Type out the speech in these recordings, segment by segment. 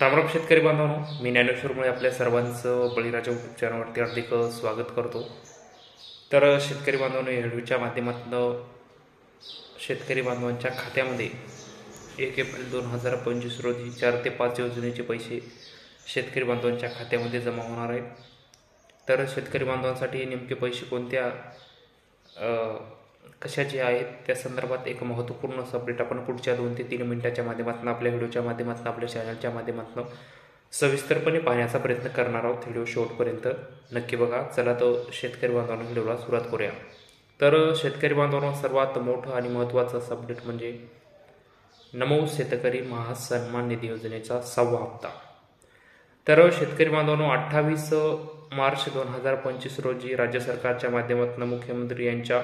रामराम शेतकरी बांधवांनो, मी ज्ञानेश्वरमुळे आपल्या सर्वांचं बळीराजा यूट्यूब चॅनलवरती हार्दिक स्वागत करतो. तर शेतकरी बांधवांनो, या व्हिडिओच्या माध्यमातून शेतकरी बांधवांच्या खात्यामध्ये 1 एप्रिल 2025 रोजी 4 ते 5 योजनेचे पैसे शेतकरी बांधवांच्या खात्यामध्ये जमा होणार आहेत. तर शेतकरी बांधवांसाठी नेमके पैसे कोणत्या कशाचे आहेत त्या संदर्भात एक महत्त्वपूर्ण अपडेट आपण पुढच्या 2 ते 3 मिनिटाच्या माध्यमातून आपल्या व्हिडिओच्या माध्यमातून आपल्या चॅनलच्या माध्यमातून सविस्तरपणे पाहण्याचा प्रयत्न करणार आहोत. व्हिडिओ शेवटपर्यंत नक्की बघा. चला तर शेतकरी बांधवांनो, व्हिडिओला सुरुवात करूया. तर शेतकरी बांधवांनो, सर्वात मोठं आणि महत्त्वाचं अपडेट म्हणजे नमो शेतकरी महासन्मान निधी योजनेचा 6वा हप्ता. तर शेतकरी बांधवांनो, 28 मार्च 2025 रोजी राज्य सरकारच्या माध्यमातून मुख्यमंत्री यांच्या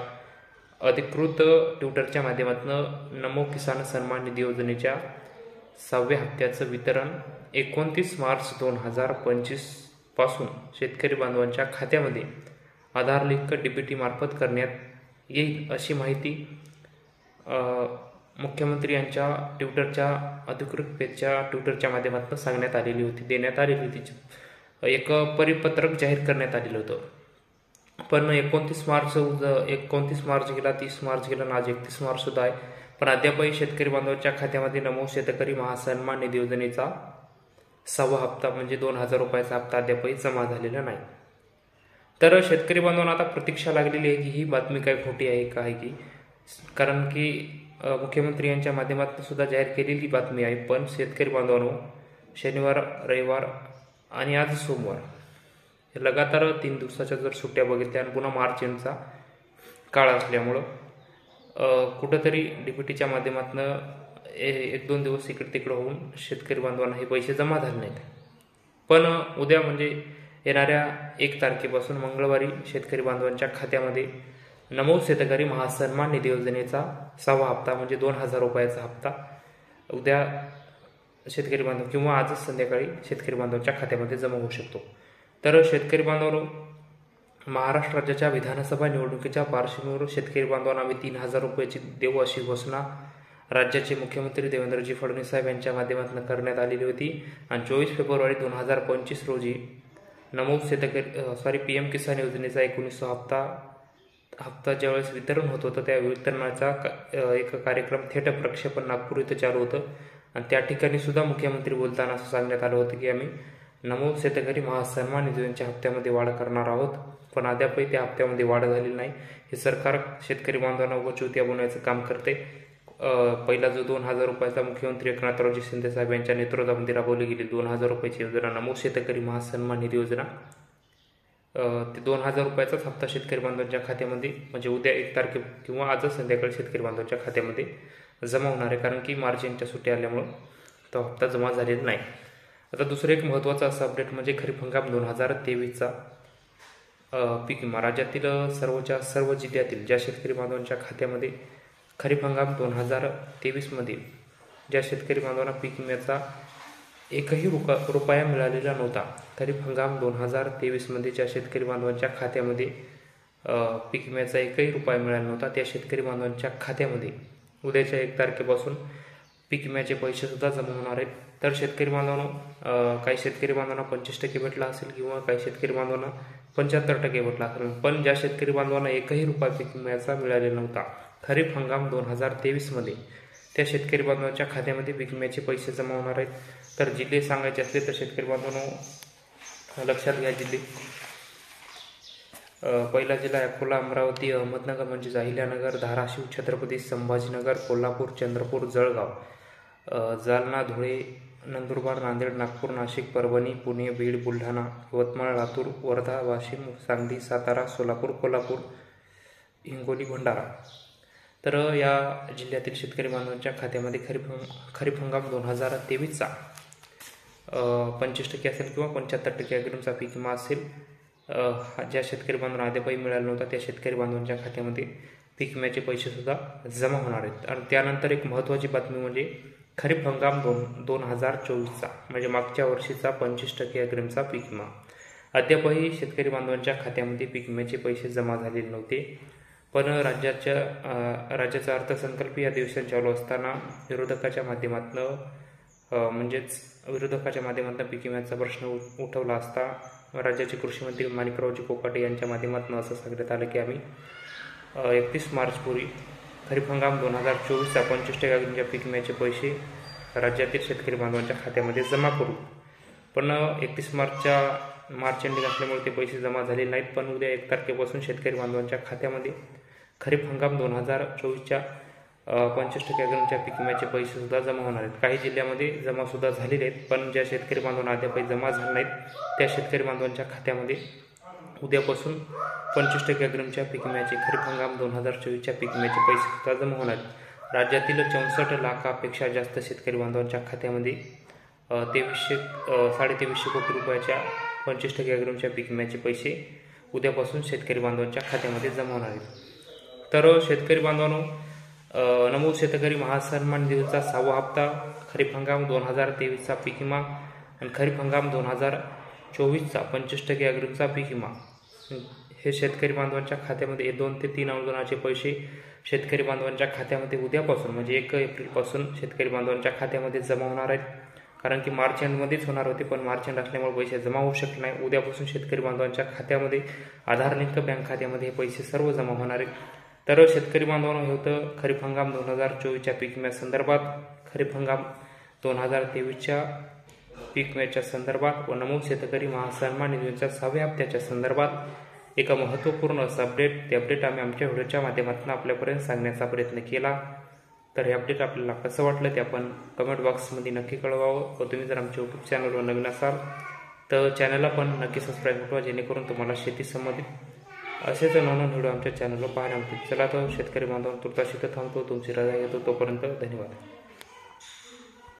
अधिकृत ट्विटरच्या माध्यमातून नमो किसान सन्मान निधी योजनेच्या 6व्या हप्त्याचं वितरण 29 मार्च 2025 पासून शेतकरी बांधवांच्या खात्यामध्ये आधार लिंक DBT मार्फत करण्यात येईल, अशी माहिती मुख्यमंत्री यांच्या ट्विटरच्या अधिकृत पेजच्या ट्विटरच्या माध्यमातून देण्यात आलेली होती. एक परिपत्रक जाहीर करण्यात आलेलं होतं. पण 29 मार्च गेला, 30 मार्च गेला आणि आज 31 मार्च सुद्धा आहे. पण अद्यापही शेतकरी बांधवांच्या खात्यामध्ये नमो शेतकरी महासन्मान निधी योजनेचा 6वा हप्ता म्हणजे 2000 रुपयाचा हप्ता अद्यापही जमा झालेला नाही. तर शेतकरी बांधवांना आता प्रतीक्षा लागलेली आहे की ही बातमी काय खोटी आहे का, कारण की मुख्यमंत्री यांच्या माध्यमातून सुद्धा जाहीर केलेली बातमी आहे. पण शेतकरी बांधवांनो, शनिवार, रविवार आणि आज सोमवार लगातार 3 दिवसाच्या जर सुट्ट्या बघितल्या आणि पुन्हा मार्च एंडचा काळ असल्यामुळं कुठंतरी DBTच्या माध्यमातून 1-2 दिवस इकडे तिकडं होऊन शेतकरी बांधवांना हे पैसे जमा झाले नाहीत. पण उद्या म्हणजे येणाऱ्या 1 तारखेपासून मंगळवारी शेतकरी बांधवांच्या खात्यामध्ये नमो शेतकरी महासन्मान निधी योजनेचा 6वा हप्ता म्हणजे 2000 रुपयाचा हप्ता उद्या शेतकरी बांधव किंवा आजच संध्याकाळी शेतकरी बांधवांच्या खात्यामध्ये जमा होऊ शकतो. तर शेतकरी बांधवांनो, महाराष्ट्र राज्याच्या विधानसभा निवडणुकीच्या पार्श्वभूमीवर शेतकरी बांधवांना आम्ही 3000 रुपयाची देऊ अशी घोषणा राज्याचे मुख्यमंत्री देवेंद्रजी फडणवीस साहेब यांच्या माध्यमातून करण्यात आलेली होती. आणि 24 फेब्रुवारी 2025 रोजी नमो शेतकरी PM किसान योजनेचा 19वा हप्ता ज्यावेळेस वितरण होत होतं, त्या वितरणाचा एक कार्यक्रम थेट प्रक्षेपण नागपूर इथं चालू होतं. आणि त्या ठिकाणी सुद्धा मुख्यमंत्री बोलताना असं सांगण्यात आलं होतं की आम्ही नमो शेतकरी महासन्मान निधीच्या हप्त्यामध्ये वाढ करणार आहोत. पण अद्यापही त्या हप्त्यामध्ये वाढ झालेली नाही. हे सरकार शेतकरी बांधवांना उगाच चुत्या बनवायचं काम करते. पहिला जो 2000 रुपयाचा मुख्यमंत्री एकनाथरावजी शिंदे साहेब यांच्या नेतृत्वामध्ये राबवली गेली 2000 रुपयाची योजना नमो शेतकरी महासन्मान निधी योजना, ते 2000 रुपयाचाच हप्ता शेतकरी बांधवांच्या खात्यामध्ये म्हणजे उद्या 1 तारखे किंवा आजच संध्याकाळी शेतकरी बांधवांच्या खात्यामध्ये जमा होणार आहे, कारण की मार्च एंडच्या सुट्ट्या आल्यामुळं तो हप्ता जमा झालेला नाही. आता दुसरं एक महत्त्वाचं असं अपडेट म्हणजे खरीप हंगाम 2023चा पीक विमा. राज्यातील सर्व जिल्ह्यातील ज्या शेतकरी बांधवांच्या खात्यामध्ये खरीप हंगाम 2023मध्ये ज्या शेतकरी बांधवांना पीक विम्याचा एकही रुपया मिळालेला नव्हता, खरीप हंगाम 2023मध्ये ज्या शेतकरी बांधवांच्या खात्यामध्ये पीक विम्याचा एकही रुपया मिळाला नव्हता, त्या शेतकरी बांधवांच्या खात्यामध्ये उद्याच्या 1 तारखेपासून पीक विम्याचे पैसे सुद्धा जमा होणार आहेत. तर शेतकरी बांधवांनो, काही शेतकरी बांधवांना 25% भेटला असेल किंवा काही शेतकरी बांधवांना 75% भेटला असेल. पण ज्या शेतकरी बांधवांना एकही रुपया पीक विम्याचा मिळालेला नव्हता खरीप हंगाम 2023मध्ये, त्या शेतकरी बांधवांच्या खात्यामध्ये पीक विम्याचे पैसे जमा होणार आहेत. तर जिल्हे सांगायचे असले तर शेतकरी बांधवांनो लक्षात घ्या जिल्हे. पहिला जिल्हा अकोला, अमरावती, अहमदनगर म्हणजे अहिल्यानगर, धाराशिव, छत्रपती संभाजीनगर, कोल्हापूर, चंद्रपूर, जळगाव, जालना, धुळे, नंदुरबार, नांदेड, नागपूर, नाशिक, परभणी, पुणे, बीड, बुलढाणा, यवतमाळ, लातूर, वर्धा, वाशिम, सांगली, सातारा, सोलापूर, कोल्हापूर, हिंगोली, भंडारा. तर या जिल्ह्यातील शेतकरी बांधवांच्या खात्यामध्ये खरीप हंगाम 2023चा 25% असेल किंवा 75% अग्रिमचा पीक विमा असेल, ज्या शेतकरी बांधवांना अद्यापही मिळाला नव्हता त्या शेतकरी बांधवांच्या खात्यामध्ये पीक विम्याचे पैसे सुद्धा जमा होणार आहेत. आणि त्यानंतर एक महत्त्वाची बातमी म्हणजे खरीप हंगाम 2024चा म्हणजे मागच्या वर्षीचा 25% अग्रिमचा पीक विमा अद्यापही शेतकरी बांधवांच्या खात्यामध्ये पीक विम्याचे पैसे जमा झालेले नव्हते. पण राज्याचा अर्थसंकल्पीय अधिवेशन चालू असताना विरोधकाच्या माध्यमातून म्हणजेच विरोधकाच्या माध्यमातून पीक विम्याचा प्रश्न उठवला असता राज्याचे कृषी मंत्री माणिकरावजी कोकाटे यांच्या माध्यमातून असं सांगण्यात आलं की आम्ही 31 मार्चपूर्वी खरीप हंगाम 2024चा 25% पीक विम्याचे पैसे राज्यातील शेतकरी बांधवांच्या खात्यामध्ये जमा करू. पण 31 मार्च एंडिंग असल्यामुळे ते पैसे जमा झाले नाहीत. पण उद्या 1 तारखेपासून शेतकरी बांधवांच्या खात्यामध्ये खरीप हंगाम 2024च्या 25% पीक विम्याचे पैसे सुद्धा जमा होणार आहेत. काही जिल्ह्यामध्ये जमा सुद्धा झालेले आहेत, पण ज्या शेतकरी बांधवांना अद्याप जमा झाले नाहीत त्या शेतकरी बांधवांच्या खात्यामध्ये उद्यापासून 25% पीक विम्याचे खरीप हंगाम 2024च्या पीक विम्याचे पैसे सुद्धा जमा होणार आहेत. राज्यातील 64 लाखापेक्षा जास्त शेतकरी बांधवांच्या खात्यामध्ये 2300 कोटी रुपयाच्या 25% पीक विम्याचे पैसे उद्यापासून शेतकरी बांधवांच्या खात्यामध्ये जमा होणार आहेत. तर शेतकरी बांधवांनो, नमूद शेतकरी महासन्मान निधीचा 6वा हप्ता, खरीप हंगाम 2023चा पीक विमा आणि खरीप हंगाम 2024चा 25% पीक विमा हे शेतकरी बांधवांच्या खात्यामध्ये 2 ते 3 अनुदानाचे पैसे शेतकरी बांधवांच्या खात्यामध्ये उद्यापासून म्हणजे 1 एप्रिलपासून शेतकरी बांधवांच्या खात्यामध्ये जमा होणार आहेत. कारण की मार्च एंडमध्येच होणार होते, पण मार्च एंड असल्यामुळे पैसे जमा होऊ शकले नाही. उद्यापासून शेतकरी बांधवांच्या खात्यामध्ये आधार लिंक बँक खात्यामध्ये हे पैसे सर्व जमा होणार आहेत. तर शेतकरी बांधवांनो, हे होतं खरीप हंगाम 2024च्या पीक विम्यासंदर्भात, खरीप हंगाम 2023च्या पीक विम्याच्या संदर्भात व नमूद शेतकरी महासन्मान निधीच्या 6व्या हप्त्याच्या संदर्भात एक महत्त्वपूर्ण असं अपडेट. ते अपडेट आम्ही आमच्या व्हिडिओच्या माध्यमातून आपल्यापर्यंत सांगण्याचा प्रयत्न केला. तर हे अपडेट आपल्याला कसं वाटलं ते आपण कमेंट बॉक्समध्ये नक्की कळवावं. व तुम्ही जर आमच्या यूट्यूब चॅनलवर नवीन असाल तर चॅनलला पण नक्की सबस्क्राईब करा, जेणेकरून तुम्हाला शेती संबंधित असेच नवनवीन व्हिडिओ आमच्या चॅनलवर पाहायला मिळतील. चला तर शेतकरी बांधवांनो, तुर्तास इथं थांबतो, तुमची रजा घेतो. तोपर्यंत धन्यवाद.